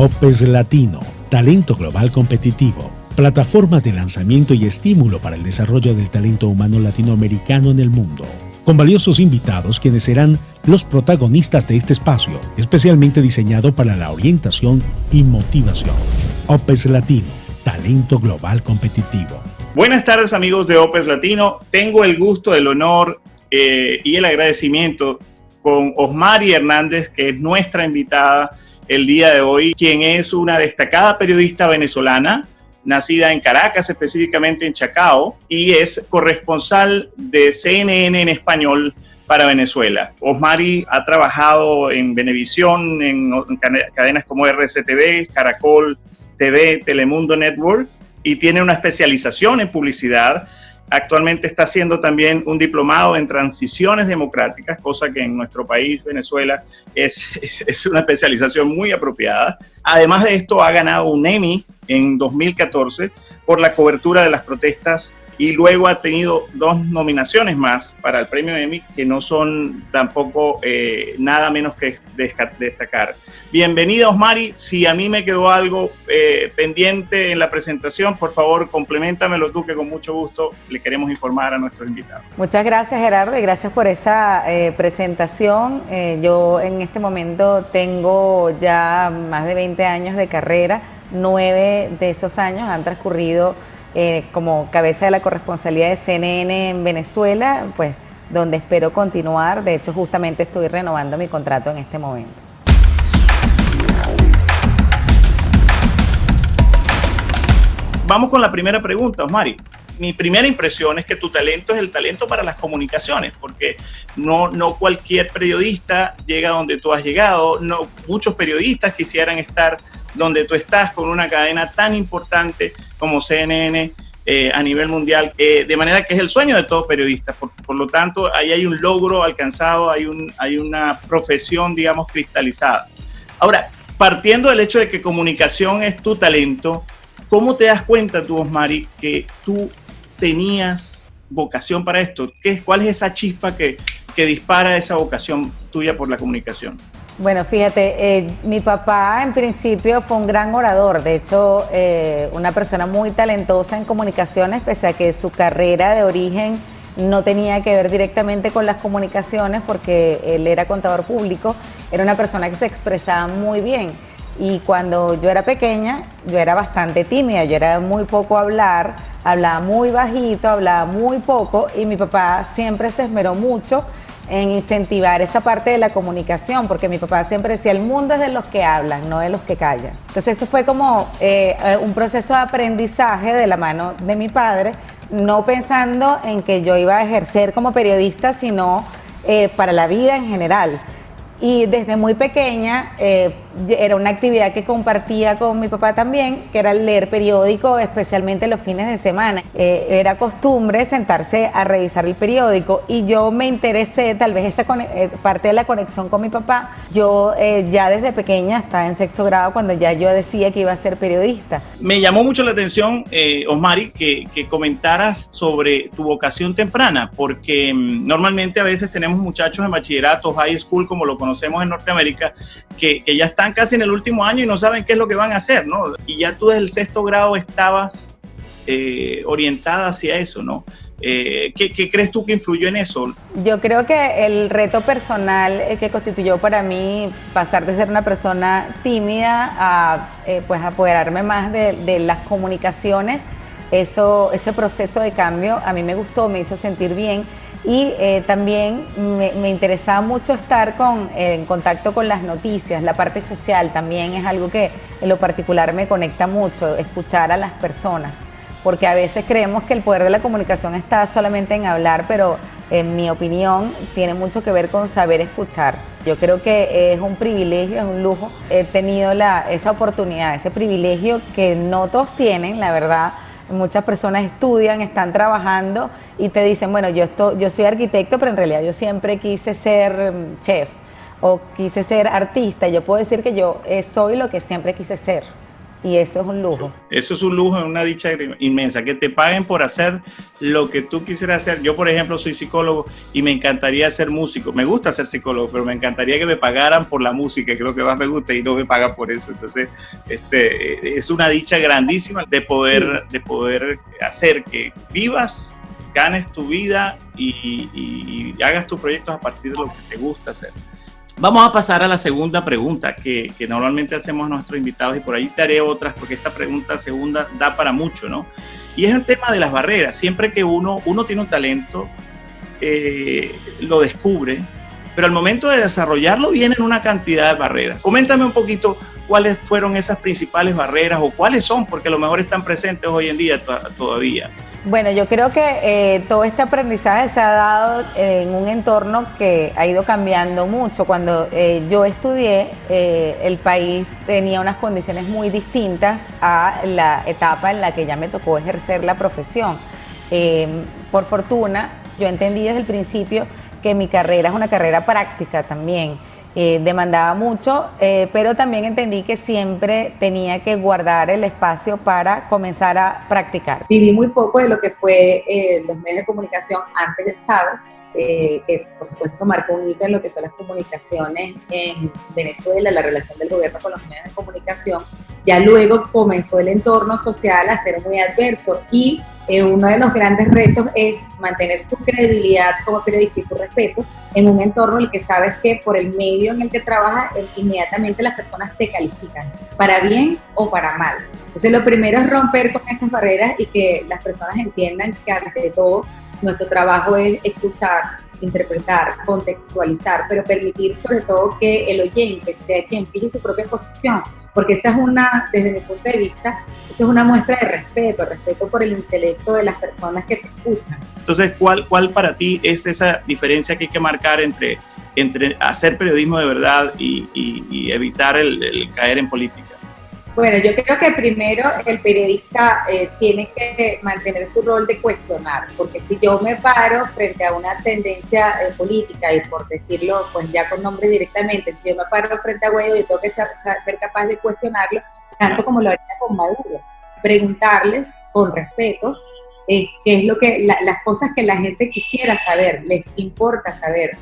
OPES Latino, talento global competitivo, plataforma de lanzamiento y estímulo para el desarrollo del talento humano latinoamericano en el mundo, con valiosos invitados quienes serán los protagonistas de este espacio, especialmente diseñado para la orientación y motivación. OPES Latino, talento global competitivo. Buenas tardes, amigos de OPES Latino. Tengo el gusto, el honor y el agradecimiento con Osmari Hernández, que es nuestra invitada el día de hoy, quien es una destacada periodista venezolana, nacida en Caracas, específicamente en Chacao, y es corresponsal de CNN en español para Venezuela. Osmari ha trabajado en Venevisión, en cadenas como RCTV, Caracol TV, Telemundo Network, y tiene una especialización en publicidad. Actualmente está haciendo también un diplomado en transiciones democráticas, cosa que en nuestro país, Venezuela, es una especialización muy apropiada. Además de esto, ha ganado un Emmy en 2014 por la cobertura de las protestas y luego ha tenido 2 nominaciones más para el premio Emmy, que no son tampoco nada menos que destacar. Bienvenida, Osmari. Si a mí me quedó algo pendiente en la presentación, por favor, compleméntamelo tú, que con mucho gusto le queremos informar a nuestros invitados. Muchas gracias, Gerardo, y gracias por esa presentación. Yo en este momento tengo ya más de 20 años de carrera. 9 de esos años han transcurrido como cabeza de la corresponsalía de CNN en Venezuela, pues donde espero continuar. De hecho, justamente estoy renovando mi contrato en este momento. Vamos con la primera pregunta, Osmari. Mi primera impresión es que tu talento es el talento para las comunicaciones, porque no cualquier periodista llega donde tú has llegado. No, muchos periodistas quisieran estar donde tú estás, con una cadena tan importante como CNN a nivel mundial, de manera que es el sueño de todo periodista. Por lo tanto, ahí hay un logro alcanzado, hay una profesión, digamos, cristalizada. Ahora, partiendo del hecho de que comunicación es tu talento, ¿cómo te das cuenta tú, Osmari, que tú tenías vocación para esto? ¿Cuál es esa chispa que dispara esa vocación tuya por la comunicación? Bueno, fíjate, mi papá en principio fue un gran orador, de hecho una persona muy talentosa en comunicaciones, pese a que su carrera de origen no tenía que ver directamente con las comunicaciones, porque él era contador público. Era una persona que se expresaba muy bien, y cuando yo era pequeña yo era bastante tímida, yo era muy poco hablar, hablaba muy bajito, hablaba muy poco, y mi papá siempre se esmeró mucho en incentivar esa parte de la comunicación, porque mi papá siempre decía: el mundo es de los que hablan, no de los que callan. Entonces eso fue como un proceso de aprendizaje de la mano de mi padre, no pensando en que yo iba a ejercer como periodista, sino para la vida en general. Y desde muy pequeña era una actividad que compartía con mi papá también, que era leer periódico, especialmente los fines de semana. Era costumbre sentarse a revisar el periódico, y yo me interesé, tal vez esa parte de la conexión con mi papá. Yo ya desde pequeña, estaba en 6º grado, cuando ya yo decía que iba a ser periodista. Me llamó mucho la atención, Osmari, que comentaras sobre tu vocación temprana, porque normalmente a veces tenemos muchachos en bachillerato, high school, como lo conocemos en Norteamérica, que ya están casi en el último año y no saben qué es lo que van a hacer, ¿no? Y ya tú desde el 6º grado estabas orientada hacia eso, ¿no? ¿Qué crees tú que influyó en eso? Yo creo que el reto personal que constituyó para mí pasar de ser una persona tímida a pues apoderarme más de las comunicaciones, ese proceso de cambio a mí me gustó, me hizo sentir bien. Y también me interesaba mucho estar en contacto con las noticias. La parte social también es algo que en lo particular me conecta mucho, escuchar a las personas, porque a veces creemos que el poder de la comunicación está solamente en hablar, pero en mi opinión tiene mucho que ver con saber escuchar. Yo creo que es un privilegio, es un lujo. He tenido esa oportunidad, ese privilegio que no todos tienen, la verdad. Muchas personas estudian, están trabajando y te dicen: bueno, yo soy arquitecto, pero en realidad yo siempre quise ser chef o quise ser artista. Yo puedo decir que yo soy lo que siempre quise ser. y eso es un lujo. Eso es un lujo, es una dicha inmensa, que te paguen por hacer lo que tú quisieras hacer. Yo, por ejemplo, soy psicólogo y me encantaría ser músico. Me gusta ser psicólogo, pero me encantaría que me pagaran por la música, que es lo que más me gusta, y no me pagan por eso. Entonces, es una dicha grandísima de poder hacer que vivas, ganes tu vida y hagas tus proyectos a partir de lo que te gusta hacer. Vamos a pasar a la segunda pregunta que normalmente hacemos a nuestros invitados, y por ahí te haré otras porque esta pregunta segunda da para mucho, ¿no? Y es el tema de las barreras. Siempre que uno tiene un talento, lo descubre, pero al momento de desarrollarlo vienen una cantidad de barreras. Coméntame un poquito cuáles fueron esas principales barreras o cuáles son, porque a lo mejor están presentes hoy en día todavía. Bueno, yo creo que todo este aprendizaje se ha dado en un entorno que ha ido cambiando mucho. Cuando yo estudié, el país tenía unas condiciones muy distintas a la etapa en la que ya me tocó ejercer la profesión. Por fortuna, yo entendí desde el principio que mi carrera es una carrera práctica también. Demandaba mucho, pero también entendí que siempre tenía que guardar el espacio para comenzar a practicar. Viví muy poco de lo que fue los medios de comunicación antes de Chávez, que por supuesto marcó un hito en lo que son las comunicaciones en Venezuela, la relación del gobierno con los medios de comunicación. Ya luego comenzó el entorno social a ser muy adverso y uno de los grandes retos es mantener tu credibilidad como periodista y tu respeto en un entorno en el que sabes que por el medio en el que trabajas inmediatamente las personas te califican, para bien o para mal. Entonces lo primero es romper con esas barreras y que las personas entiendan que ante todo nuestro trabajo es escuchar, interpretar, contextualizar, pero permitir sobre todo que el oyente sea quien fije su propia posición, porque esa es desde mi punto de vista, esa es una muestra de respeto por el intelecto de las personas que te escuchan. Entonces, ¿cuál para ti es esa diferencia que hay que marcar entre hacer periodismo de verdad y evitar el caer en política? Bueno, yo creo que primero el periodista tiene que mantener su rol de cuestionar, porque si yo me paro frente a una tendencia política, y por decirlo pues ya con nombre directamente, si yo me paro frente a Guaidó y tengo que ser capaz de cuestionarlo, tanto como lo haría con Maduro, preguntarles con respeto qué es lo que las cosas que la gente quisiera saber, les importa saber,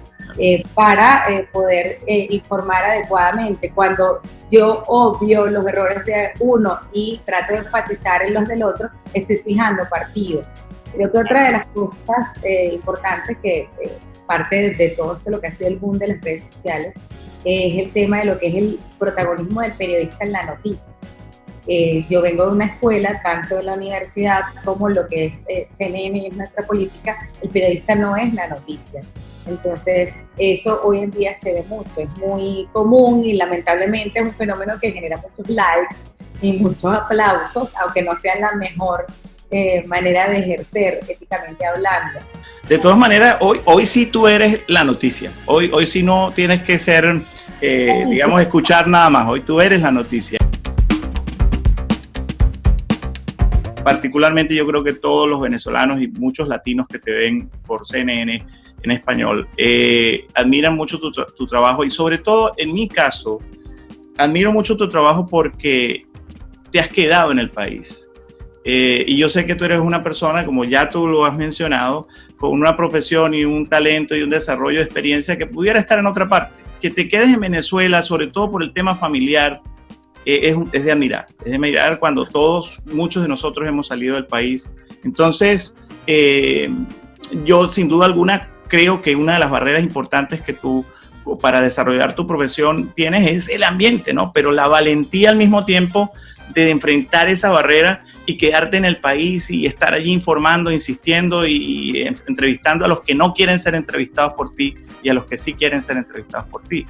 para poder informar adecuadamente. Cuando yo obvio los errores de uno y trato de enfatizar en los del otro, estoy fijando partido. Creo que otra de las cosas importantes que parte de todo esto, lo que ha sido el boom de las redes sociales, es el tema de lo que es el protagonismo del periodista en la noticia. Yo vengo de una escuela, tanto en la universidad como lo que es CNN y es nuestra política, el periodista no es la noticia. Entonces, eso hoy en día se ve mucho, es muy común y lamentablemente es un fenómeno que genera muchos likes y muchos aplausos, aunque no sea la mejor manera de ejercer éticamente hablando. De todas maneras, hoy sí tú eres la noticia. Hoy sí no tienes que ser, digamos, escuchar nada más. Hoy tú eres la noticia. Particularmente yo creo que todos los venezolanos y muchos latinos que te ven por CNN en español admiran mucho tu trabajo, y sobre todo en mi caso admiro mucho tu trabajo porque te has quedado en el país. Y yo sé que tú eres una persona, como ya tú lo has mencionado, con una profesión y un talento y un desarrollo de experiencia que pudiera estar en otra parte. Que te quedes en Venezuela, sobre todo por el tema familiar, es de admirar cuando muchos de nosotros hemos salido del país. Entonces, yo sin duda alguna creo que una de las barreras importantes que tú, para desarrollar tu profesión, tienes es el ambiente, ¿no? Pero la valentía al mismo tiempo de enfrentar esa barrera y quedarte en el país y estar allí informando, insistiendo y entrevistando a los que no quieren ser entrevistados por ti y a los que sí quieren ser entrevistados por ti.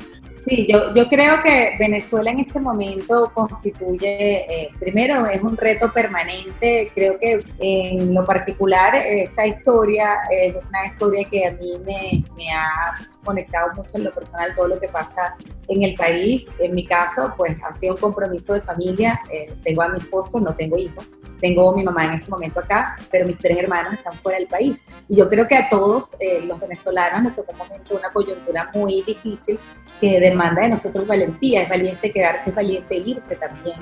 Sí, yo creo que Venezuela en este momento constituye, primero es un reto permanente. Creo que en lo particular esta historia es una historia que a mí me ha conectado mucho en lo personal, todo lo que pasa en el país. En mi caso, pues ha sido un compromiso de familia. Tengo a mi esposo, no tengo hijos. Tengo a mi mamá en este momento acá, pero mis 3 hermanos están fuera del país. Y yo creo que a todos los venezolanos nos tocó un momento, una coyuntura muy difícil, que demanda de nosotros valentía. Es valiente quedarse, es valiente irse también.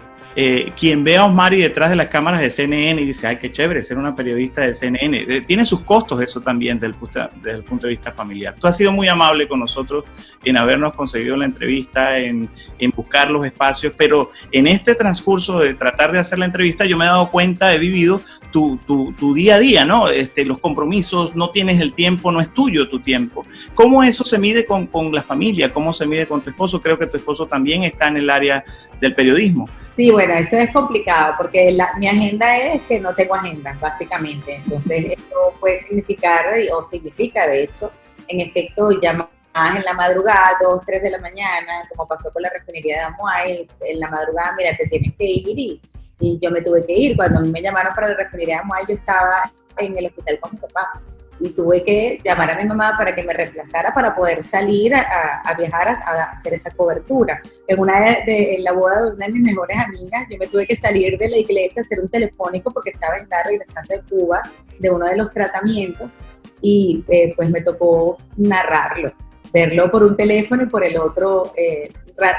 Quien ve a Osmari detrás de las cámaras de CNN y dice, ay, qué chévere ser una periodista de CNN, tiene sus costos eso también desde el punto de vista familiar. Tú has sido muy amable con nosotros en habernos conseguido la entrevista, en buscar los espacios, pero en este transcurso de tratar de hacer la entrevista yo me he dado cuenta, he vivido tu día a día, ¿no? Los compromisos, no tienes el tiempo, no es tuyo tu tiempo. ¿Cómo eso se mide con la familia? ¿Cómo se mide con tu esposo? Creo que tu esposo también está en el área del periodismo. Sí, bueno, eso es complicado porque mi agenda es que no tengo agenda, básicamente. Entonces, esto puede significar, o significa de hecho, en efecto, llamadas en la madrugada, 2, 3 de la mañana, como pasó con la refinería de Amuay, en la madrugada, mira, te tienes que ir y yo me tuve que ir. Cuando a mí me llamaron para la refinería de Amuay, yo estaba en el hospital con mi papá y tuve que llamar a mi mamá para que me reemplazara para poder salir a viajar a hacer esa cobertura. En la boda de una de mis mejores amigas, yo me tuve que salir de la iglesia a hacer un telefónico porque Chávez estaba regresando de Cuba de uno de los tratamientos y pues me tocó narrarlo, verlo por un teléfono y por el otro,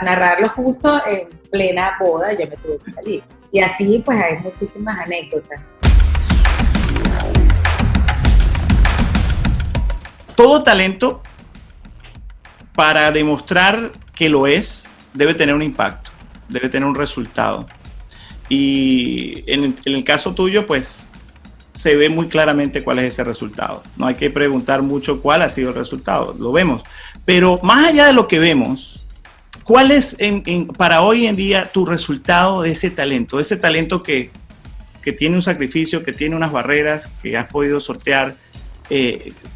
narrarlo justo en plena boda, yo me tuve que salir. Y así pues hay muchísimas anécdotas. Todo talento, para demostrar que lo es, debe tener un impacto, debe tener un resultado. Y en el caso tuyo, pues, se ve muy claramente cuál es ese resultado. No hay que preguntar mucho cuál ha sido el resultado, lo vemos. Pero más allá de lo que vemos, ¿cuál es para hoy en día tu resultado de ese talento que tiene un sacrificio, que tiene unas barreras, que has podido sortear?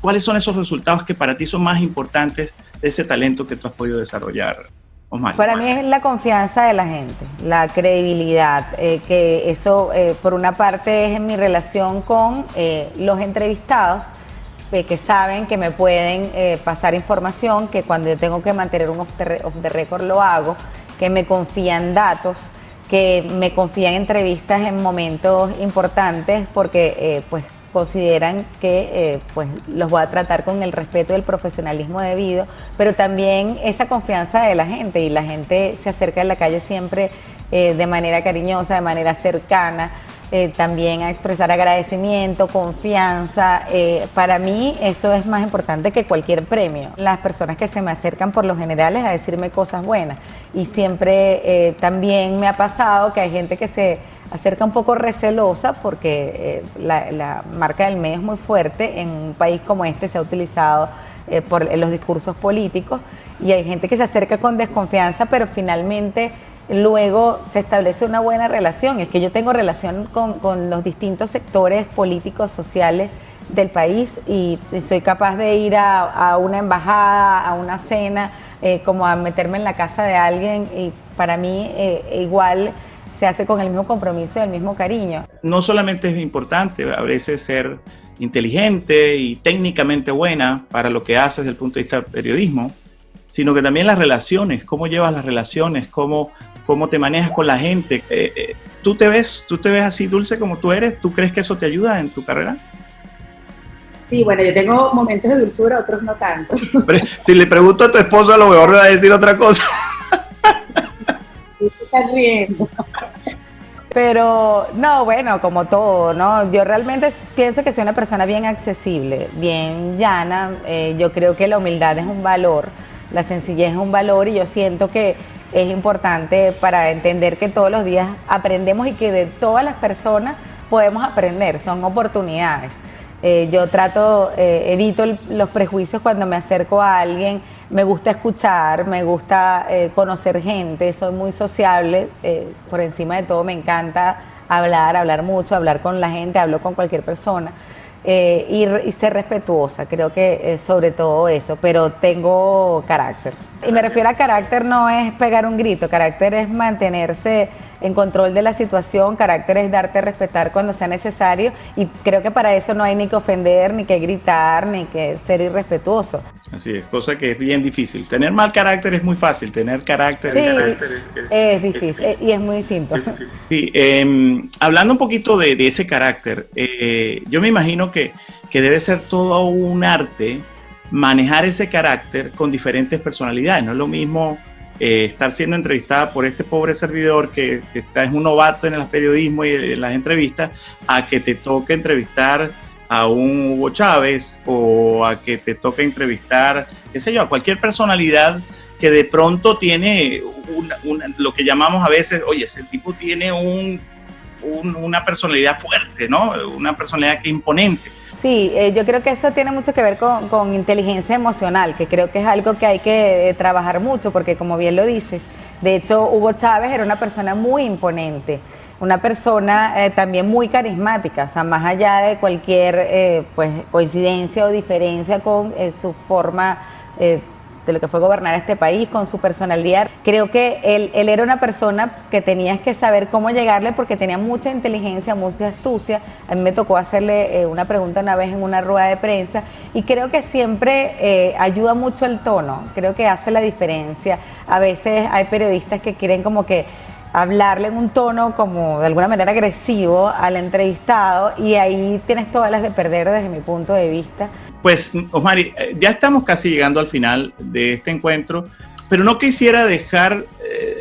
¿Cuáles son esos resultados que para ti son más importantes de ese talento que tú has podido desarrollar, Osmari? Para mí es la confianza de la gente, la credibilidad, que eso por una parte es en mi relación con los entrevistados, que saben que me pueden pasar información, que cuando yo tengo que mantener un off the record lo hago, que me confían datos, que me confían entrevistas en momentos importantes porque pues consideran que pues los voy a tratar con el respeto y el profesionalismo debido, pero también esa confianza de la gente, y la gente se acerca en la calle siempre de manera cariñosa, de manera cercana, también a expresar agradecimiento, confianza. Para mí eso es más importante que cualquier premio. Las personas que se me acercan por lo general es a decirme cosas buenas, y siempre también me ha pasado que hay gente que se acerca un poco recelosa porque la marca del medio es muy fuerte. En un país como este se ha utilizado por los discursos políticos, y hay gente que se acerca con desconfianza, pero finalmente luego se establece una buena relación. Es que yo tengo relación con los distintos sectores políticos, sociales del país, y soy capaz de ir a una embajada, a una cena, como a meterme en la casa de alguien, y para mí igual se hace con el mismo compromiso y el mismo cariño. No solamente es importante a veces ser inteligente y técnicamente buena para lo que haces desde el punto de vista del periodismo, sino que también las relaciones, cómo llevas las relaciones, cómo te manejas con la gente. ¿Tú te ves así dulce como tú eres? ¿Tú crees que eso te ayuda en tu carrera? Sí, bueno, yo tengo momentos de dulzura, otros no tanto. Si le pregunto a tu esposo, a lo mejor me va a decir otra cosa. ¿Tú te estás riendo? Pero no, bueno, como todo, ¿no? Yo realmente pienso que soy una persona bien accesible, bien llana. Yo creo que la humildad es un valor, la sencillez es un valor, y yo siento que es importante para entender que todos los días aprendemos y que de todas las personas podemos aprender, son oportunidades. Yo evito los prejuicios cuando me acerco a alguien. Me gusta escuchar, me gusta conocer gente, soy muy sociable, por encima de todo me encanta hablar mucho, hablar con la gente, hablo con cualquier persona, y ser respetuosa, creo que sobre todo eso, pero tengo carácter. Y me refiero a carácter, no es pegar un grito, carácter es mantenerse en control de la situación, carácter es darte a respetar cuando sea necesario, y creo que para eso no hay ni que ofender, ni que gritar, ni que ser irrespetuoso. Así es, cosa que es bien difícil. Tener mal carácter es muy fácil, tener carácter, es difícil, y es muy distinto. Sí, hablando un poquito de ese carácter, yo me imagino que debe ser todo un arte manejar ese carácter con diferentes personalidades. No es lo mismo estar siendo entrevistada por este pobre servidor que es un novato en el periodismo y en las entrevistas, a que te toque entrevistar a un Hugo Chávez o a que te toque entrevistar, qué sé yo, a cualquier personalidad que de pronto tiene lo que llamamos a veces, oye, ese tipo tiene una personalidad fuerte, ¿no? Una personalidad que es imponente. Sí, yo creo que eso tiene mucho que ver con inteligencia emocional, que creo que es algo que hay que trabajar mucho, porque como bien lo dices, de hecho Hugo Chávez era una persona muy imponente, una persona también muy carismática, o sea, más allá de cualquier pues, coincidencia o diferencia con su forma de lo que fue gobernar este país, con su personalidad. Creo que él era una persona que tenías que saber cómo llegarle porque tenía mucha inteligencia, mucha astucia. A mí me tocó hacerle una pregunta una vez en una rueda de prensa y creo que siempre ayuda mucho el tono, creo que hace la diferencia. A veces hay periodistas que quieren como que hablarle en un tono como de alguna manera agresivo al entrevistado y ahí tienes todas las de perder desde mi punto de vista. Pues, Osmari, ya estamos casi llegando al final de este encuentro, pero no quisiera dejar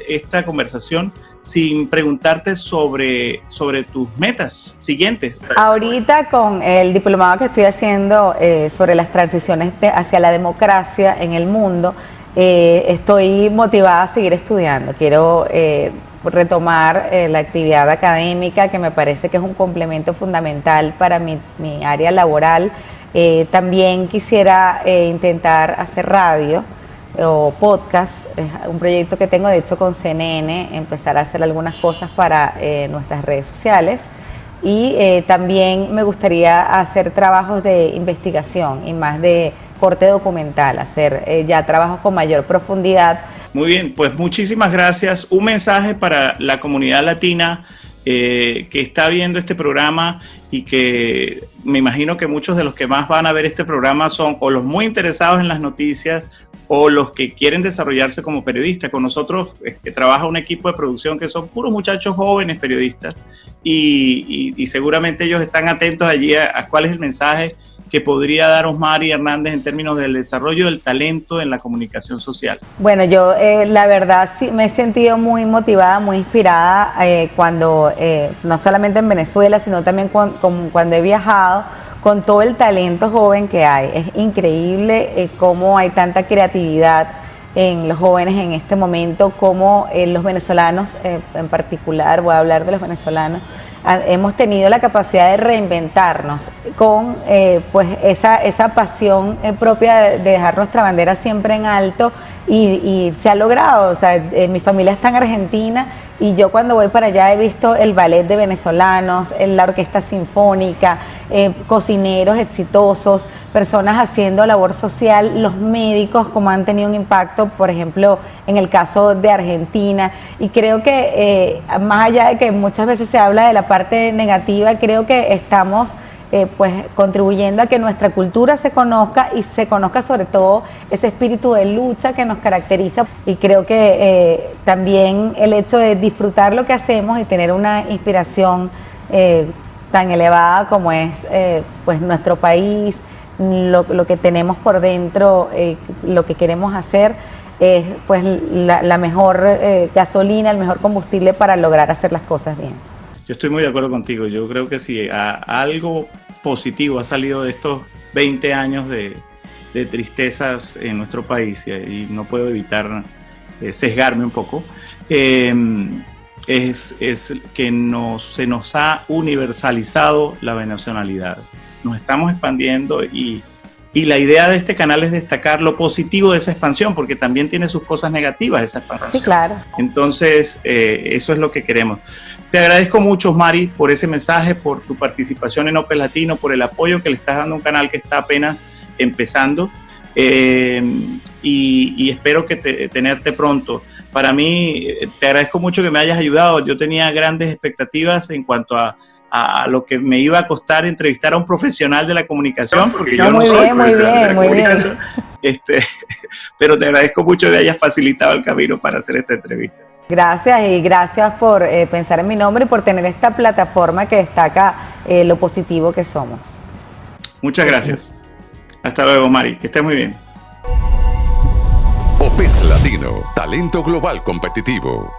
esta conversación sin preguntarte sobre tus metas siguientes. Ahorita con el diplomado que estoy haciendo sobre las transiciones hacia la democracia en el mundo, estoy motivada a seguir estudiando. Quiero retomar la actividad académica, que me parece que es un complemento fundamental para mi área laboral. También quisiera intentar hacer radio o podcast, es un proyecto que tengo de hecho con CNN, empezar a hacer algunas cosas para nuestras redes sociales y también me gustaría hacer trabajos de investigación y más de corte documental, hacer ya trabajos con mayor profundidad. Muy bien, pues muchísimas gracias. Un mensaje para la comunidad latina que está viendo este programa y que me imagino que muchos de los que más van a ver este programa son o los muy interesados en las noticias o los que quieren desarrollarse como periodistas. Con nosotros que trabaja un equipo de producción que son puros muchachos jóvenes periodistas y seguramente ellos están atentos allí a cuál es el mensaje que podría dar Osmari Hernández en términos del desarrollo del talento en la comunicación social. Bueno, yo la verdad sí me he sentido muy motivada, muy inspirada cuando, no solamente en Venezuela, sino también cuando he viajado, con todo el talento joven que hay. Es increíble cómo hay tanta creatividad en los jóvenes en este momento, cómo los venezolanos en particular, voy a hablar de los venezolanos, hemos tenido la capacidad de reinventarnos con pues esa pasión propia de dejar nuestra bandera siempre en alto y se ha logrado. O sea, mi familia está en Argentina y yo cuando voy para allá he visto el ballet de venezolanos, la orquesta sinfónica, cocineros exitosos, personas haciendo labor social, los médicos como han tenido un impacto, por ejemplo, en el caso de Argentina. Y creo que más allá de que muchas veces se habla de la parte negativa, creo que estamos pues contribuyendo a que nuestra cultura se conozca y se conozca sobre todo ese espíritu de lucha que nos caracteriza. Y creo que también el hecho de disfrutar lo que hacemos y tener una inspiración tan elevada como es pues nuestro país, lo que tenemos por dentro, lo que queremos hacer, es pues la mejor gasolina, el mejor combustible para lograr hacer las cosas bien. Yo estoy muy de acuerdo contigo. Yo creo que si algo positivo ha salido de estos 20 años de tristezas en nuestro país, y no puedo evitar sesgarme un poco, es que se nos ha universalizado la venezolanidad. Nos estamos expandiendo y la idea de este canal es destacar lo positivo de esa expansión, porque también tiene sus cosas negativas esa expansión. Sí, claro. Entonces, eso es lo que queremos. Te agradezco mucho, Osmari, por ese mensaje, por tu participación en Opes Latino, por el apoyo que le estás dando a un canal que está apenas empezando y espero que tenerte pronto. Para mí, te agradezco mucho que me hayas ayudado. Yo tenía grandes expectativas en cuanto a lo que me iba a costar entrevistar a un profesional de la comunicación, porque yo no soy profesional de la comunicación. Pero te agradezco mucho que hayas facilitado el camino para hacer esta entrevista. Gracias y gracias por pensar en mi nombre y por tener esta plataforma que destaca lo positivo que somos. Muchas gracias. Hasta luego, Mari, que estés muy bien. OPES Latino, talento global competitivo.